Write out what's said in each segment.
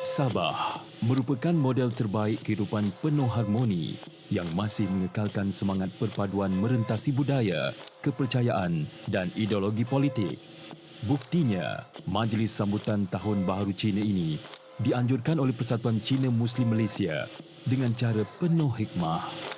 Sabah merupakan model terbaik kehidupan penuh harmoni yang masih mengekalkan semangat perpaduan merentasi budaya, kepercayaan dan ideologi politik. Buktinya, Majlis Sambutan Tahun Baharu Cina ini dianjurkan oleh Persatuan Cina Muslim Malaysia dengan cara penuh hikmah.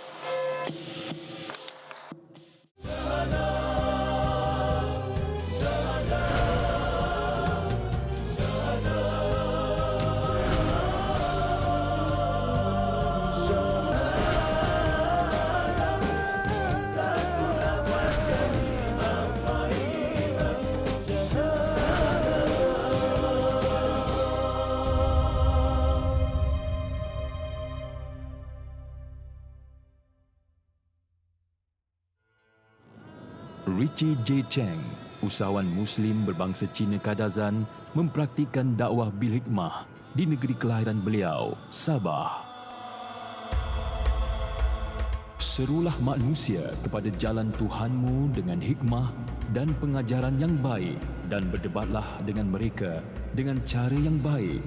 Richie J. Cheng, usahawan Muslim berbangsa Cina Kadazan, mempraktikkan dakwah bil hikmah di negeri kelahiran beliau, Sabah. Serulah manusia kepada jalan Tuhanmu dengan hikmah dan pengajaran yang baik dan berdebatlah dengan mereka dengan cara yang baik.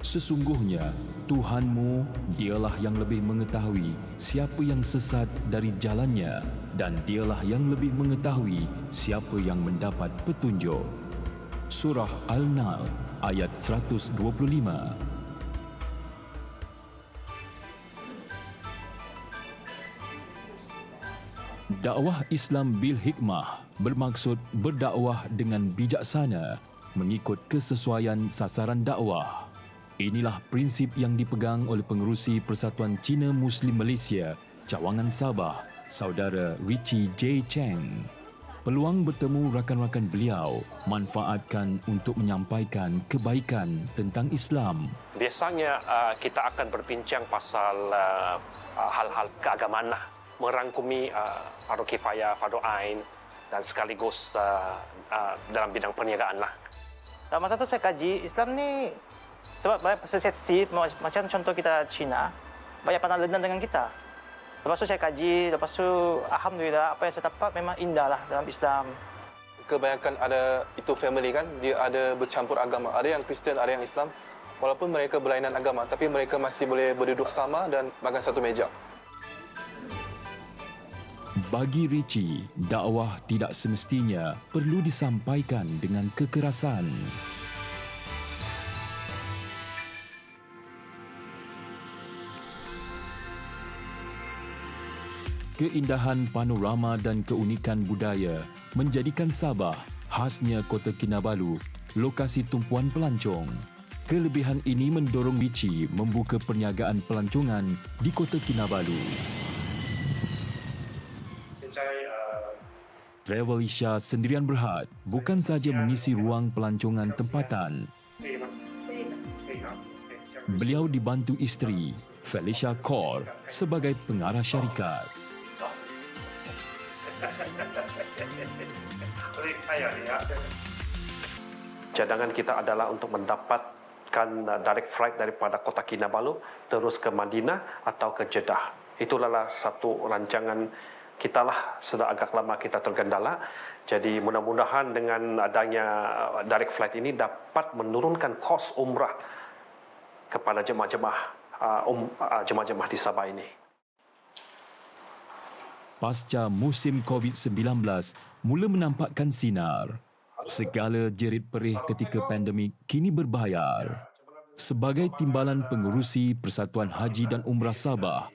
Sesungguhnya, Tuhanmu, dialah yang lebih mengetahui siapa yang sesat dari jalannya dan dialah yang lebih mengetahui siapa yang mendapat petunjuk. Surah Al-Nahl ayat 125. Dakwah Islam bil hikmah bermaksud berdakwah dengan bijaksana mengikut kesesuaian sasaran dakwah. Inilah prinsip yang dipegang oleh pengerusi Persatuan Cina Muslim Malaysia, Cawangan Sabah, Saudara Richie J. Cheng. Peluang bertemu rakan-rakan beliau manfaatkan untuk menyampaikan kebaikan tentang Islam. Biasanya kita akan berbincang pasal hal-hal keagamaan, merangkumi fardu kifayah, fardu ain dan sekaligus dalam bidang perniagaan. Dalam masa tu saya kaji Islam ni sebab banyak persepsi macam contoh kita Cina banyak pandang rendah dengan kita. Lepas tu saya kaji, lepas tu alhamdulillah apa yang saya dapat memang indahlah dalam Islam. Kebanyakan ada itu family kan, dia ada bercampur agama. Ada yang Kristian, ada yang Islam. Walaupun mereka berlainan agama, tapi mereka masih boleh berduduk sama dan makan satu meja. Bagi Richie, dakwah tidak semestinya perlu disampaikan dengan kekerasan. Keindahan panorama dan keunikan budaya menjadikan Sabah khasnya Kota Kinabalu, lokasi tumpuan pelancong. Kelebihan ini mendorong Richie membuka perniagaan pelancongan di Kota Kinabalu. Travel Isha Sendirian Berhad bukan sahaja mengisi ruang pelancongan tempatan. Beliau dibantu isteri, Felicia Kaur, sebagai pengarah syarikat. Cadangan kita adalah untuk mendapatkan direct flight daripada Kota Kinabalu terus ke Madinah atau ke Jeddah. Itulah satu rancangan kita lah, sudah agak lama kita tergendala. Jadi mudah-mudahan dengan adanya direct flight ini dapat menurunkan kos umrah kepada jemaah-jemaah di Sabah ini. Pasca musim COVID-19 mula menampakkan sinar, segala jerit perih ketika pandemik kini berbayar. Sebagai timbalan pengurusi Persatuan Haji dan Umrah Sabah,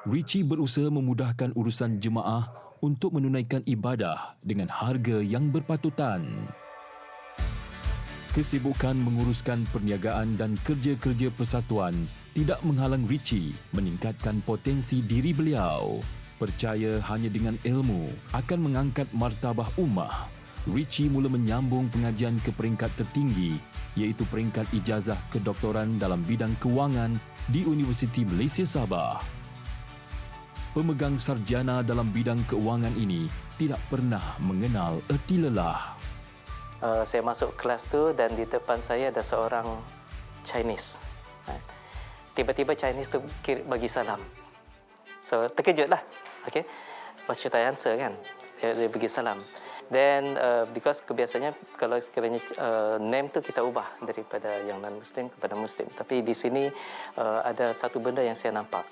Richie berusaha memudahkan urusan jemaah untuk menunaikan ibadah dengan harga yang berpatutan. Kesibukan menguruskan perniagaan dan kerja-kerja persatuan tidak menghalang Richie meningkatkan potensi diri beliau. Percaya hanya dengan ilmu akan mengangkat martabah ummah, Richie mula menyambung pengajian ke peringkat tertinggi, iaitu peringkat ijazah kedoktoran dalam bidang kewangan di Universiti Malaysia Sabah. Pemegang sarjana dalam bidang keuangan ini tidak pernah mengenal erti lelah. Saya masuk kelas tu dan di depan saya ada seorang Chinese. Tiba-tiba Chinese tu bagi salam. So terkejutlah. Okey. Lepas tu saya answer kan. Dia bagi salam. Then because kebiasaannya kalau sekiranya name tu kita ubah daripada yang non-Muslim kepada Muslim. Tapi di sini ada satu benda yang saya nampak.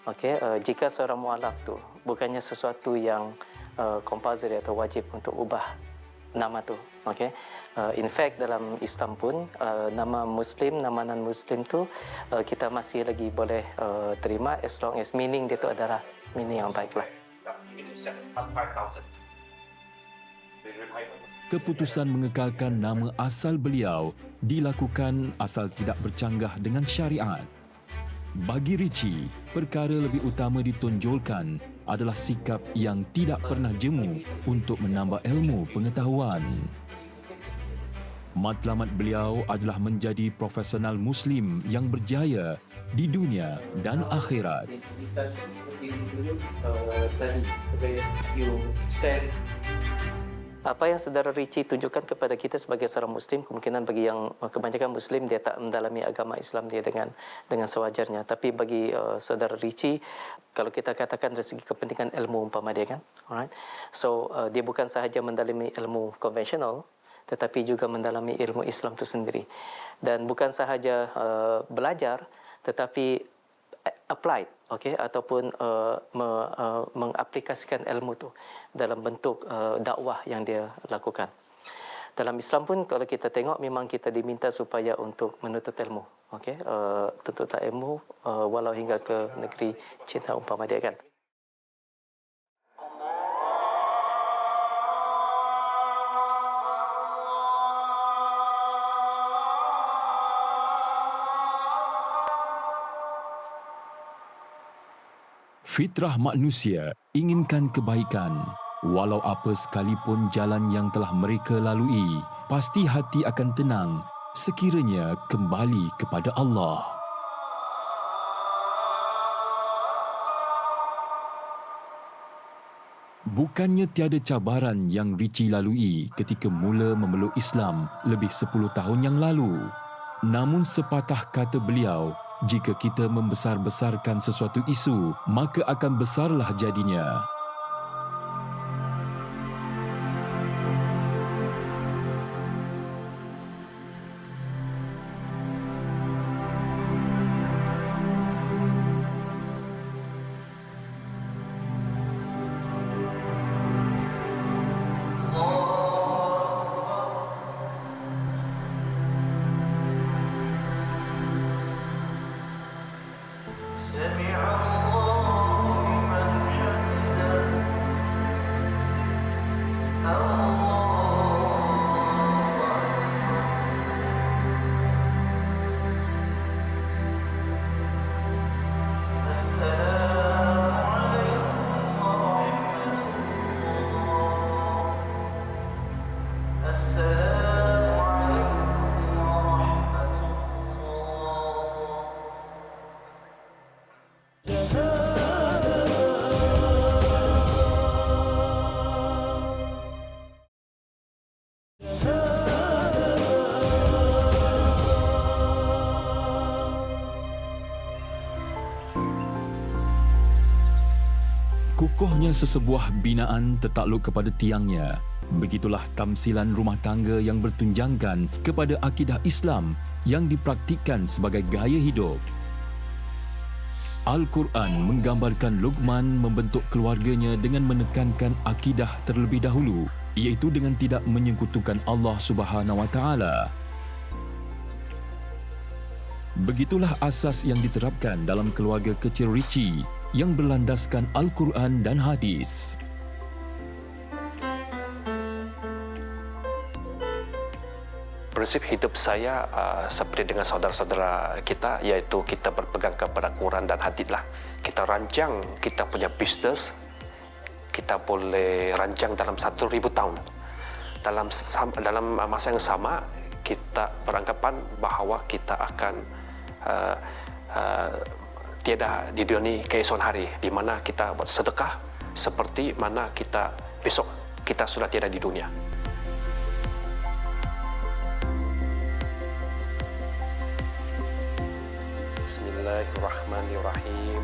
Okay, jika seorang mualaf tu bukannya sesuatu yang compulsory atau wajib untuk ubah nama tu. Okay, in fact dalam Islam pun nama Muslim, nama non-Muslim tu kita masih lagi boleh terima as long as meaning dia tu adalah meaning yang baik lah. Keputusan mengekalkan nama asal beliau dilakukan asal tidak bercanggah dengan syariat. Bagi Richie, perkara lebih utama ditonjolkan adalah sikap yang tidak pernah jemu untuk menambah ilmu pengetahuan. Matlamat beliau adalah menjadi profesional Muslim yang berjaya di dunia dan akhirat. Apa yang saudara Richie tunjukkan kepada kita sebagai seorang Muslim, kemungkinan bagi yang kebanyakan Muslim dia tak mendalami agama Islam dia dengan sewajarnya. Tapi bagi saudara Richie, kalau kita katakan dari segi kepentingan ilmu umpama dia kan, alright. So dia bukan sahaja mendalami ilmu konvensional, tetapi juga mendalami ilmu Islam itu sendiri. Dan bukan sahaja belajar, tetapi applied, okay, ataupun mengaplikasikan ilmu tu dalam bentuk dakwah yang dia lakukan. Dalam Islam pun kalau kita tengok memang kita diminta supaya untuk menuntut ilmu, okay, tuntut ilmu walau hingga ke negeri China umpama dia kan. Fitrah manusia inginkan kebaikan. Walau apa sekalipun jalan yang telah mereka lalui, pasti hati akan tenang sekiranya kembali kepada Allah. Bukannya tiada cabaran yang Richie lalui ketika mula memeluk Islam lebih 10 tahun yang lalu. Namun sepatah kata beliau, jika kita membesar-besarkan sesuatu isu, maka akan besarlah jadinya. Kukuhnya sesebuah binaan tertakluk kepada tiangnya. Begitulah tamsilan rumah tangga yang bertunjangkan kepada akidah Islam yang dipraktikkan sebagai gaya hidup. Al-Quran menggambarkan Luqman membentuk keluarganya dengan menekankan akidah terlebih dahulu, iaitu dengan tidak menyekutukan Allah Subhanahu Wa Taala. Begitulah asas yang diterapkan dalam keluarga kecil Richie yang berlandaskan Al-Quran dan hadis. Prinsip hidup saya seperti dengan saudara-saudara kita, iaitu kita berpegang kepada Quran dan hadis lah. Kita rancang kita punya bisnes, kita boleh rancang dalam 1,000 tahun. Dalam masa yang sama, kita beranggapan bahawa kita akan tiada di dunia ini keesokan hari, di mana kita buat sedekah seperti mana kita besok kita sudah tiada di dunia. Bismillahirrahmanirrahim.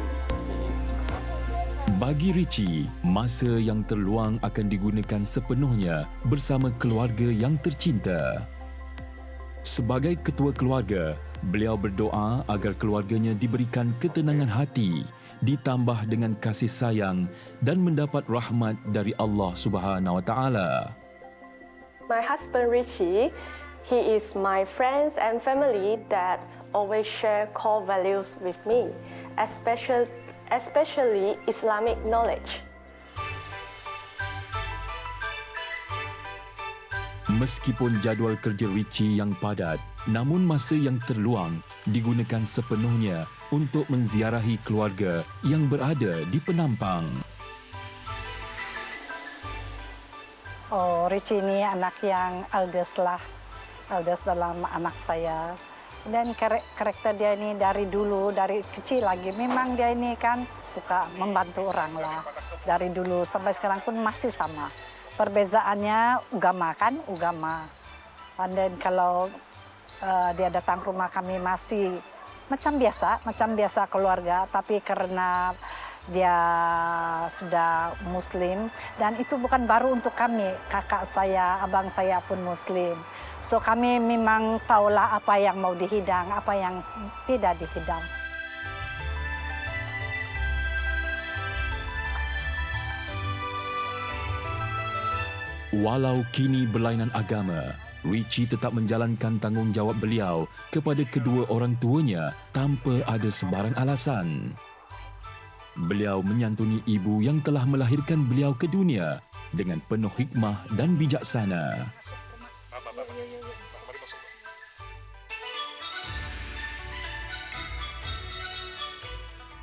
Bagi Richie, masa yang terluang akan digunakan sepenuhnya bersama keluarga yang tercinta. Sebagai ketua keluarga, beliau berdoa agar keluarganya diberikan ketenangan hati, ditambah dengan kasih sayang dan mendapat rahmat dari Allah Subhanahu Wa Taala. My husband Richie, he is my friends and family that always share core values with me, especially Islamic knowledge. Meskipun jadual kerja Richie yang padat, namun masa yang terluang digunakan sepenuhnya untuk menziarahi keluarga yang berada di Penampang. Oh, Richie ini anak yang eldest lah, eldest dalam anak saya. Dan karakter dia ini dari dulu, dari kecil lagi, memang dia ini kan suka membantu orang lah. Dari dulu sampai sekarang pun masih sama. Perbezaannya agama kan, agama. Dan kalau dia datang ke rumah kami masih macam biasa keluarga, tapi karena dia sudah Muslim, dan itu bukan baru untuk kami, kakak saya, abang saya pun Muslim. So kami memang tahulah apa yang mau dihidang, apa yang tidak dihidang. Walau kini berlainan agama, Richie tetap menjalankan tanggungjawab beliau kepada kedua orang tuanya tanpa ada sebarang alasan. Beliau menyantuni ibu yang telah melahirkan beliau ke dunia dengan penuh hikmah dan bijaksana.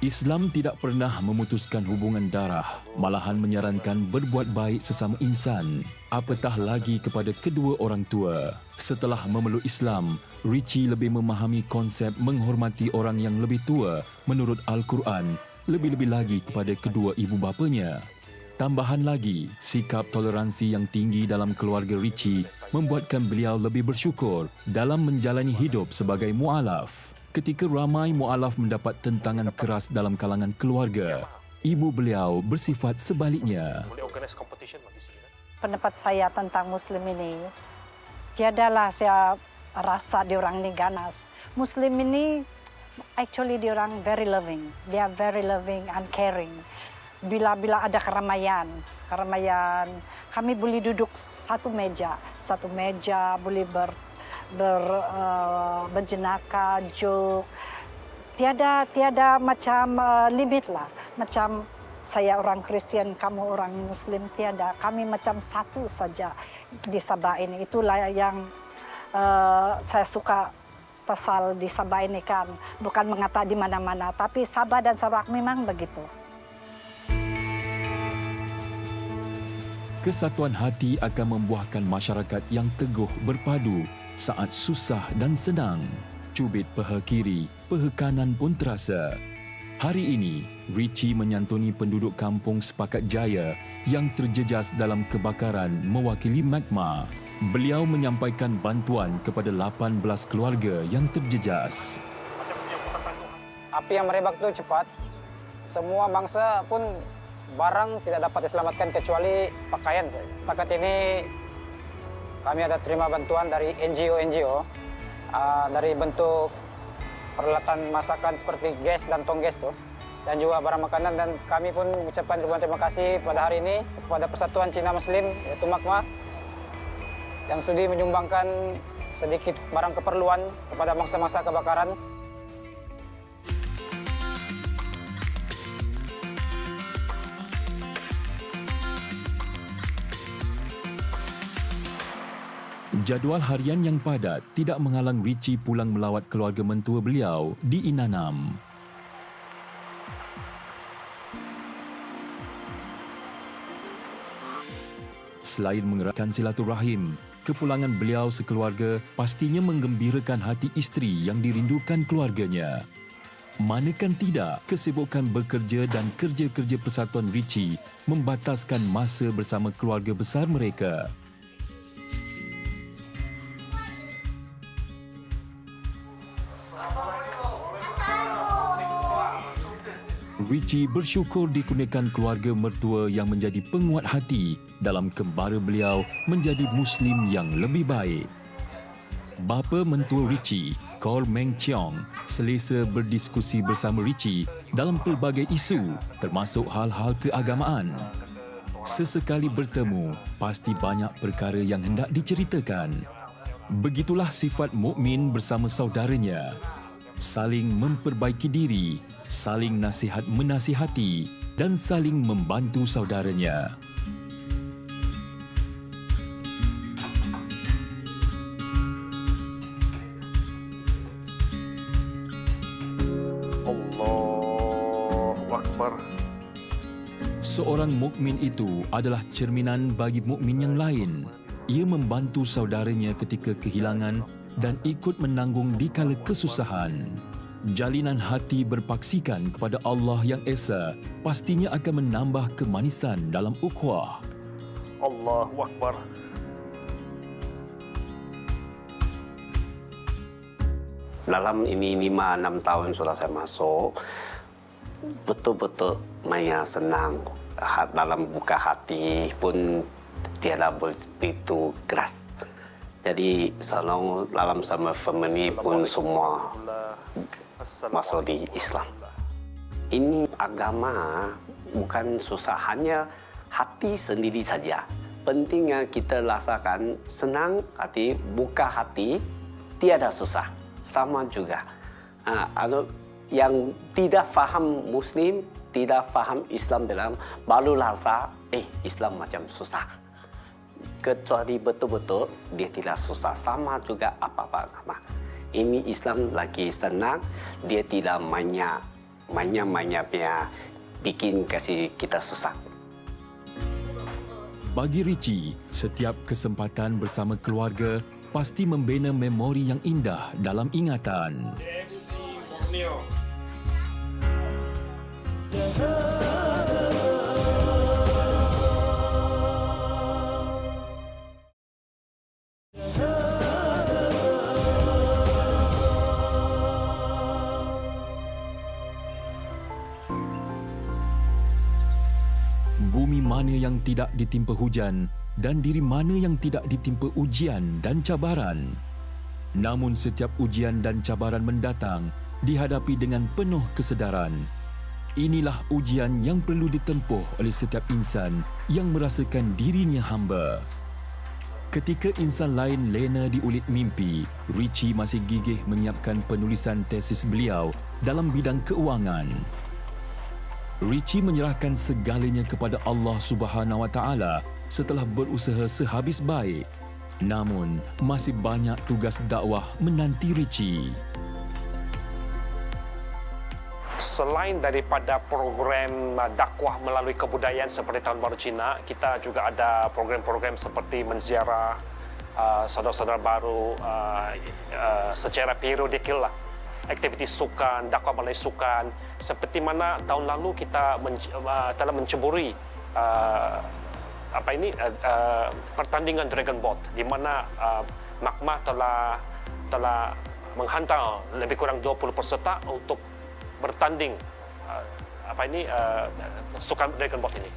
Islam tidak pernah memutuskan hubungan darah, malahan menyarankan berbuat baik sesama insan, apatah lagi kepada kedua orang tua. Setelah memeluk Islam, Richie lebih memahami konsep menghormati orang yang lebih tua menurut Al-Quran, lebih-lebih lagi kepada kedua ibu bapanya. Tambahan lagi, sikap toleransi yang tinggi dalam keluarga Richie membuatkan beliau lebih bersyukur dalam menjalani hidup sebagai mu'alaf. Ketika ramai mu'alaf mendapat tentangan keras dalam kalangan keluarga, ibu beliau bersifat sebaliknya. Pendapat saya tentang Muslim ini, tiadalah saya rasa diorang ini ganas. Muslim ini, actually diorang very loving. They are very loving and caring. Bila ada keramaian, kami boleh duduk satu meja boleh berjenaka, joke. Tiada macam limit lah. Macam saya orang Kristen, kamu orang Muslim, tiada. Kami macam satu saja di Sabah ini. Itulah yang saya suka pasal di Sabah ini kan. Bukan mengata di mana-mana, tapi Sabah dan Sarawak memang begitu. Kesatuan hati akan membuahkan masyarakat yang teguh berpadu saat susah dan senang. Cubit peha kiri, peha kanan pun terasa. Hari ini, Richie menyantuni penduduk kampung Sepakat Jaya yang terjejas dalam kebakaran mewakili Magma. Beliau menyampaikan bantuan kepada 18 keluarga yang terjejas. Api yang merebak itu cepat. Semua bangsa pun barang tidak dapat diselamatkan kecuali pakaian saja. Setakat ini kami ada terima bantuan dari NGO dari bentuk peralatan masakan seperti gas dan tongges tuh, dan juga barang makanan, dan kami pun mengucapkan ribuan terima kasih pada hari ini kepada Persatuan Cina Muslim yaitu Magma yang sudi menyumbangkan sedikit barang keperluan kepada mangsa-mangsa kebakaran. Jadual harian yang padat tidak menghalang Richie pulang melawat keluarga mentua beliau di Inanam. Selain mengeratkan silaturahim, kepulangan beliau sekeluarga pastinya menggembirakan hati isteri yang dirindukan keluarganya. Manakan tidak, kesibukan bekerja dan kerja-kerja persatuan Richie membataskan masa bersama keluarga besar mereka. Richie bersyukur dikurniakan keluarga mertua yang menjadi penguat hati dalam kembara beliau menjadi Muslim yang lebih baik. Bapa mentua Richie, Col Meng Cheong, selesa berdiskusi bersama Richie dalam pelbagai isu termasuk hal-hal keagamaan. Sesekali bertemu, pasti banyak perkara yang hendak diceritakan. Begitulah sifat mukmin bersama saudaranya. Saling memperbaiki diri, saling nasihat menasihati dan saling membantu saudaranya. Allahu Akbar. Seorang mukmin itu adalah cerminan bagi mukmin yang lain. Ia membantu saudaranya ketika kehilangan dan ikut menanggung di kala kesusahan. Jalinan hati berpaksikan kepada Allah yang Esa pastinya akan menambah kemanisan dalam ukhuwah. Allahu Akbar. Dalam ini 5-6 tahun sudah saya masuk, betul-betul Maya senang. Dalam buka hati pun tiada begitu keras. Jadi selalu dalam sama family pun semua masuk di Islam. Ini agama bukan susah, hanya hati sendiri saja. Pentingnya kita rasakan senang hati, buka hati, tiada susah. Sama juga. Yang tidak faham Muslim, tidak faham Islam dalam, baru rasa, Islam macam susah. Kecuali betul-betul dia tidak susah. Sama juga apa-apa agama. Ini Islam lagi senang, dia tidak banyak bikin kasih kita susah. Bagi Richie, setiap kesempatan bersama keluarga pasti membina memori yang indah dalam ingatan. Bumi mana yang tidak ditimpa hujan dan diri mana yang tidak ditimpa ujian dan cabaran. Namun setiap ujian dan cabaran mendatang dihadapi dengan penuh kesedaran. Inilah ujian yang perlu ditempuh oleh setiap insan yang merasakan dirinya hamba. Ketika insan lain lena di ulit mimpi, Richie masih gigih menyiapkan penulisan tesis beliau dalam bidang keuangan. Richie menyerahkan segalanya kepada Allah Subhanahu Wa Taala setelah berusaha sehabis baik. Namun, masih banyak tugas dakwah menanti Richie. Selain daripada program dakwah melalui kebudayaan seperti Tahun Baru Cina, kita juga ada program-program seperti menziarah saudara-saudara baru secara periodikal lah. Aktiviti sukan, dakwah melalui sukan. Seperti mana tahun lalu kita telah menceburi pertandingan Dragon Boat, di mana Makmah telah menghantar lebih kurang 20 peserta untuk bertanding sukan Dragon Boat ini.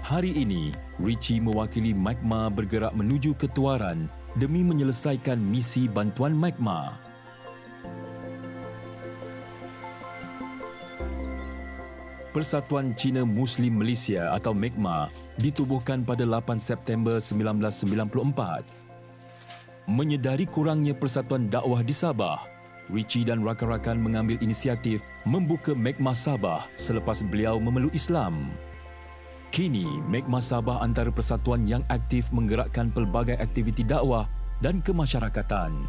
Hari ini, Richie mewakili Magma bergerak menuju ketuaran demi menyelesaikan misi bantuan Magma. Persatuan Cina Muslim Malaysia atau Magma ditubuhkan pada 8 September 1994. Menyedari kurangnya persatuan dakwah di Sabah, Richie dan rakan-rakan mengambil inisiatif membuka Magma Sabah selepas beliau memeluk Islam. Kini, Magma Sabah antara persatuan yang aktif menggerakkan pelbagai aktiviti dakwah dan kemasyarakatan.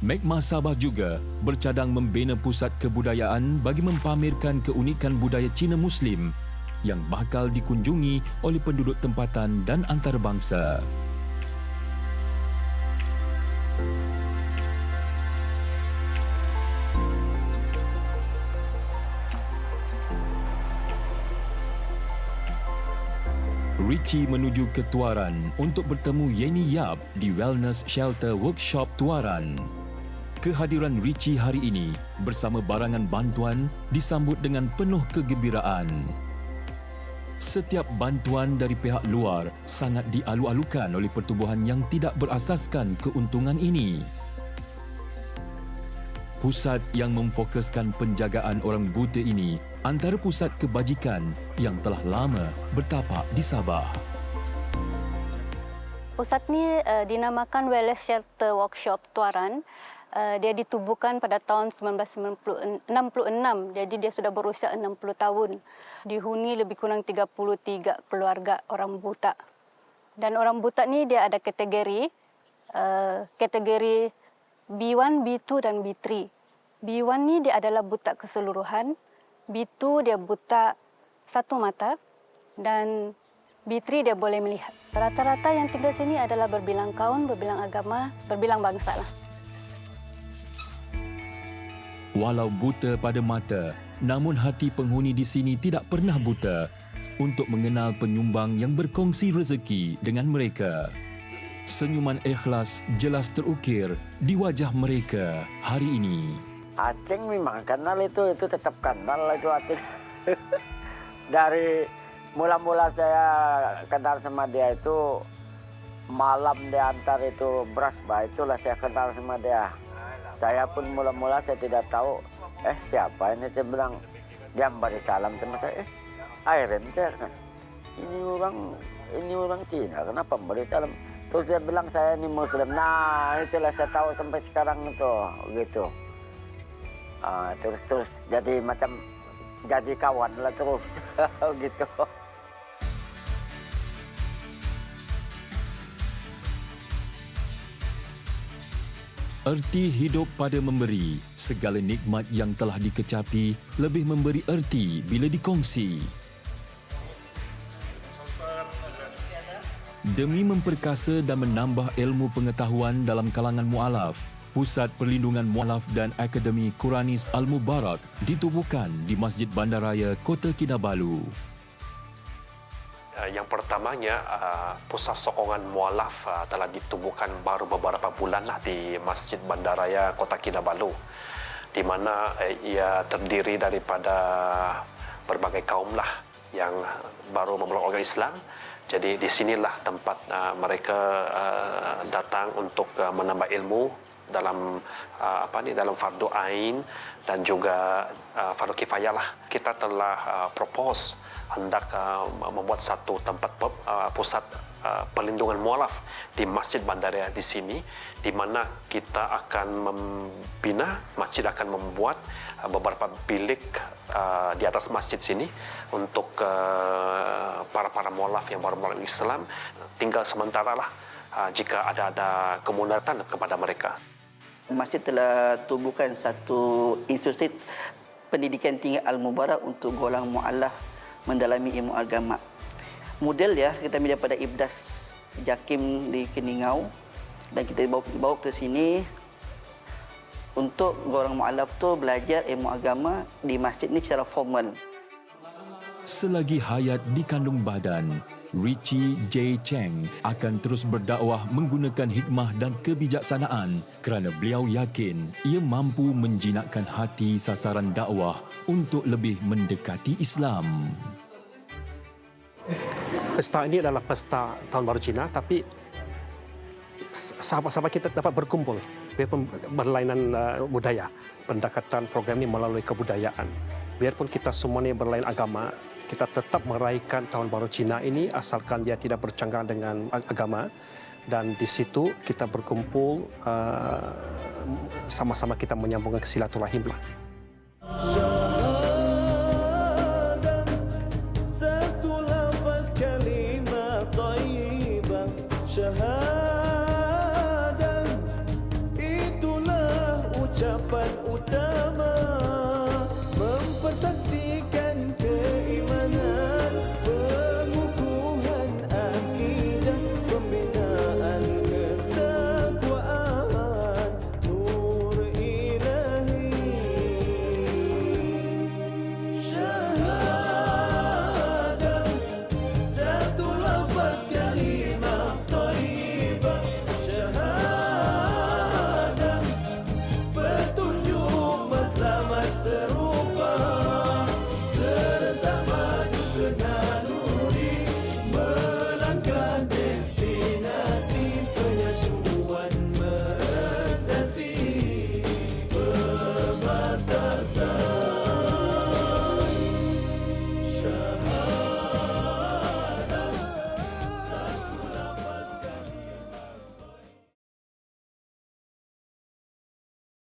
Magma Sabah juga bercadang membina pusat kebudayaan bagi mempamerkan keunikan budaya Cina Muslim yang bakal dikunjungi oleh penduduk tempatan dan antarabangsa. Richie menuju ke Tuaran untuk bertemu Yeni Yap di Wellness Shelter Workshop Tuaran. Kehadiran Richie hari ini bersama barangan bantuan disambut dengan penuh kegembiraan. Setiap bantuan dari pihak luar sangat dialu-alukan oleh pertubuhan yang tidak berasaskan keuntungan ini. Pusat yang memfokuskan penjagaan orang buta ini antara pusat kebajikan yang telah lama bertapak di Sabah. Pusat ini dinamakan Wellness Shelter Workshop Tuaran. Dia ditubuhkan pada tahun 1966, jadi dia sudah berusia 60 tahun. Dihuni lebih kurang 33 keluarga orang buta. Dan orang buta ni dia ada kategori B1, B2 dan B3. B1 ni dia adalah buta keseluruhan, B2 dia buta satu mata dan B3 dia boleh melihat. Rata-rata yang tinggal sini adalah berbilang kaum, berbilang agama, berbilang bangsa lah. Walau buta pada mata, namun hati penghuni di sini tidak pernah buta untuk mengenal penyumbang yang berkongsi rezeki dengan mereka. Senyuman ikhlas jelas terukir di wajah mereka hari ini. Acing memang kenal itu tetap kenal itu Acing. Dari mula-mula saya kenal sama dia itu malam diantar itu beras, itulah saya kenal sama dia. Saya pun mula-mula saya tidak tahu, siapa ini? Saya bilang, dia beri salam sama saya, Airen, ini orang Cina, kenapa beri salam? Terus dia bilang saya ini Muslim. Nah, itulah saya tahu sampai sekarang itu, gitu. Terus jadi macam jadi kawan lah terus, gitu. Erti hidup pada memberi, segala nikmat yang telah dikecapi lebih memberi erti bila dikongsi. Demi memperkasa dan menambah ilmu pengetahuan dalam kalangan mu'alaf, Pusat Perlindungan Mu'alaf dan Akademi Quranis Al-Mubarak ditubuhkan di Masjid Bandaraya, Kota Kinabalu. Yang pertamanya, pusat sokongan mualaf telah ditubuhkan baru beberapa bulan di Masjid Bandaraya Kota Kinabalu, di mana ia terdiri daripada berbagai kaum yang baru memeluk agama Islam. Jadi di sinilah tempat mereka datang untuk menambah ilmu dalam dalam fardu ain dan juga fardu kifayah lah. Kita telah propose hendak membuat satu tempat pusat perlindungan mualaf di Masjid Bandaraya di sini, di mana kita akan membina, masjid akan membuat beberapa bilik di atas masjid sini untuk para mualaf yang baru memeluk Islam, tinggal sementara lah jika ada kemudaratan kepada mereka. Masjid telah tubuhkan satu institusi pendidikan tinggi Al-Mubarak untuk golongan mu'alaf mendalami ilmu agama. Model kita ambil daripada Ibdas Jakim di Keningau dan kita bawa ke sini untuk golongan mu'alaf tu belajar ilmu agama di masjid ni secara formal. Selagi hayat di kandung badan, Richie J. Cheng akan terus berdakwah menggunakan hikmah dan kebijaksanaan kerana beliau yakin ia mampu menjinakkan hati sasaran dakwah untuk lebih mendekati Islam. Pesta ini adalah pesta Tahun Baru Cina, tapi sahabat-sahabat kita dapat berkumpul berlainan budaya. Pendekatan program ini melalui kebudayaan. Biarpun kita semua ini berlain agama, kita tetap meraihkan Tahun Baru Cina ini asalkan dia tidak bercanggah dengan agama, dan di situ kita berkumpul sama-sama kita menyambungkan silaturahim lah.